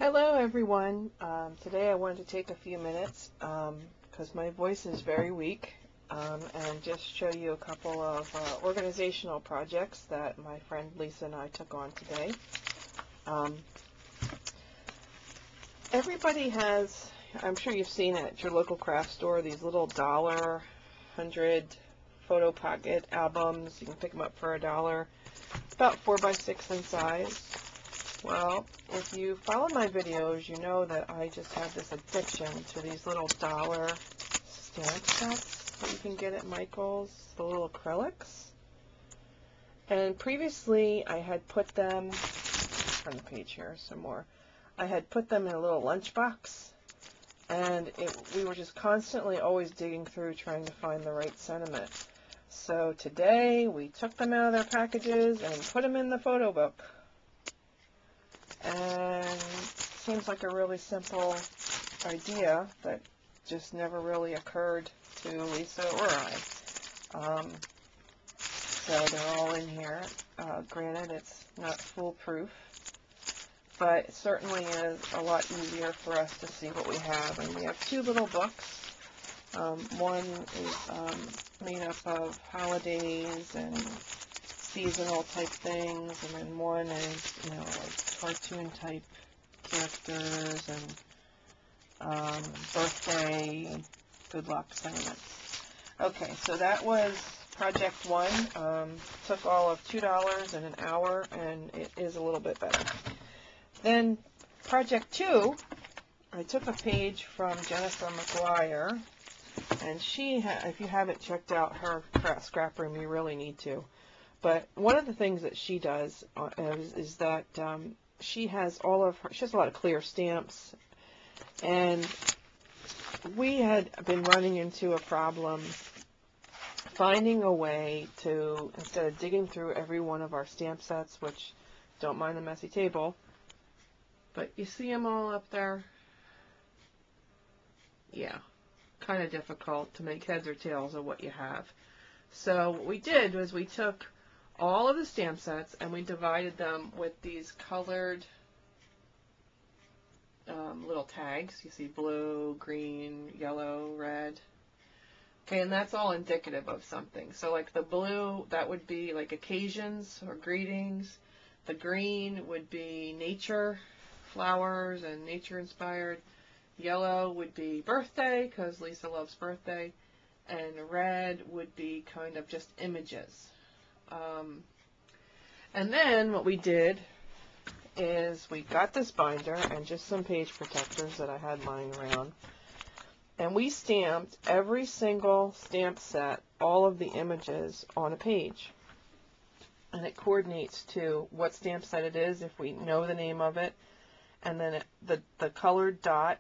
Hello everyone. Today I wanted to take a few minutes because my voice is very weak and just show you a couple of organizational projects that my friend Lisa and I took on today. Everybody has, I'm sure you've seen it at your local craft store, these little $1, 100 photo pocket albums. You can pick them up for $1. It's about 4 by 6 in size. Well, if you follow my videos, you know that I just have this addiction to these little $1 stamp sets that you can get at Michael's, the little acrylics. And previously I had put them, turn the page here some more, I had put them in a little lunchbox, and we were just constantly always digging through trying to find the right sentiment. So today we took them out of their packages and put them in the photo book. And it seems like a really simple idea that just never really occurred to Lisa or I. So they're all in here. Granted, it's not foolproof, but it certainly is a lot easier for us to see what we have. And we have two little books. One is made up of holidays and seasonal type things, and then one is, like cartoon type characters and birthday good luck sentiments. Okay, so that was project one. Took all of $2 in an hour, and it is a little bit better. Then project two, I took a page from Jennifer McGuire, and if you haven't checked out her scrap room, you really need to. But one of the things that she does is that she has a lot of clear stamps, and we had been running into a problem finding a way to, instead of digging through every one of our stamp sets, which don't mind the messy table, but you see them all up there? Yeah, kind of difficult to make heads or tails of what you have. So what we did was we took all of the stamp sets and we divided them with these colored little tags. You see blue, green, yellow, red. Okay, and that's all indicative of something. So like the blue, that would be like occasions or greetings. The green would be nature, flowers and nature inspired. Yellow would be birthday, because Lisa loves birthday. And red would be kind of just images. And then what we did is we got this binder and just some page protectors that I had lying around, and we stamped every single stamp set, all of the images on a page, and it coordinates to what stamp set it is if we know the name of it, and then the colored dot,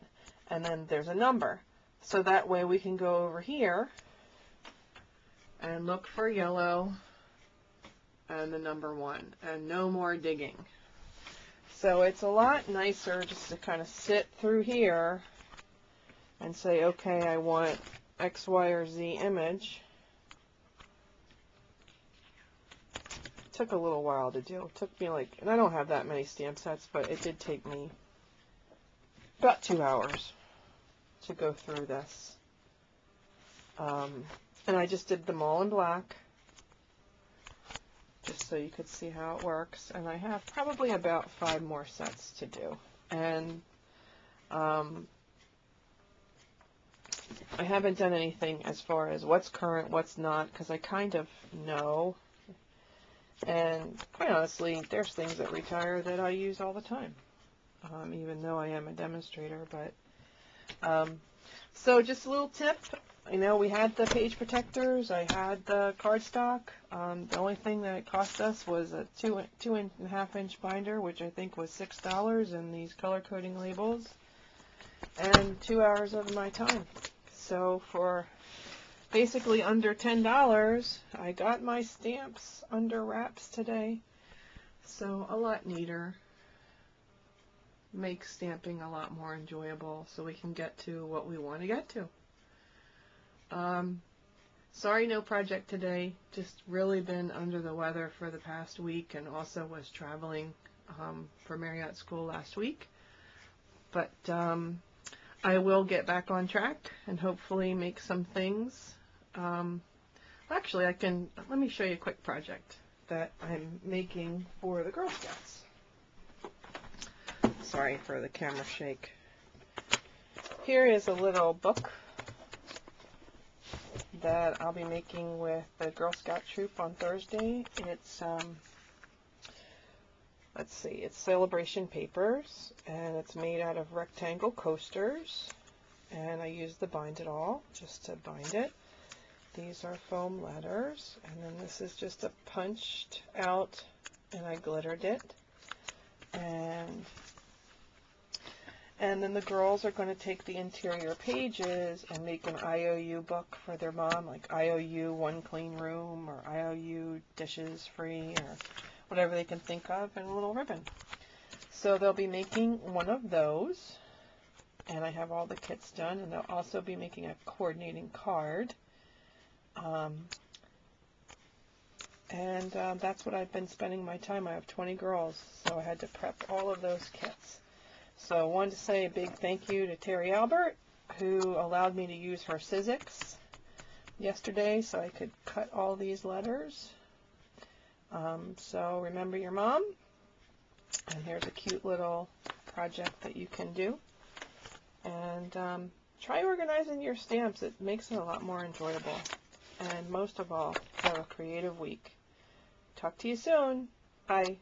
and then there's a number, so that way we can go over here and look for yellow and the number 1, and no more digging. So it's a lot nicer just to kind of sit through here and say, okay, I want X, Y, or Z image. It took a little while to do. It took me and I don't have that many stamp sets, but it did take me about 2 hours to go through this. And I just did them all in black, just so you could see how it works. And I have probably about 5 more sets to do. And I haven't done anything as far as what's current, what's not, because I kind of know. And quite honestly, there's things that retire that I use all the time, even though I am a demonstrator. But so just a little tip. We had the page protectors, I had the cardstock. The only thing that it cost us was a 2.5 inch binder, which I think was $6, and these color coding labels, and 2 hours of my time. So for basically under $10, I got my stamps under wraps today. So a lot neater. Makes stamping a lot more enjoyable, so we can get to what we want to get to. Sorry, no project today. Just really been under the weather for the past week, and also was traveling for Marriott School last week. But I will get back on track and hopefully make some things. Actually, let me show you a quick project that I'm making for the Girl Scouts. Sorry for the camera shake. Here is a little book that I'll be making with the Girl Scout troop on Thursday. It's let's see, it's celebration papers, and it's made out of rectangle coasters, and I used the Bind It All just to bind it. These are foam letters, and then this is just a punched out, and I glittered it. And then the girls are going to take the interior pages and make an IOU book for their mom, like IOU One Clean Room, or IOU Dishes Free, or whatever they can think of, and a little ribbon. So they'll be making one of those, and I have all the kits done, and they'll also be making a coordinating card. That's what I've been spending my time. I have 20 girls, so I had to prep all of those kits. So I wanted to say a big thank you to Terry Albert, who allowed me to use her Sizzix yesterday so I could cut all these letters. So remember your mom, and here's a cute little project that you can do. And try organizing your stamps. It makes it a lot more enjoyable. And most of all, have a creative week. Talk to you soon. Bye.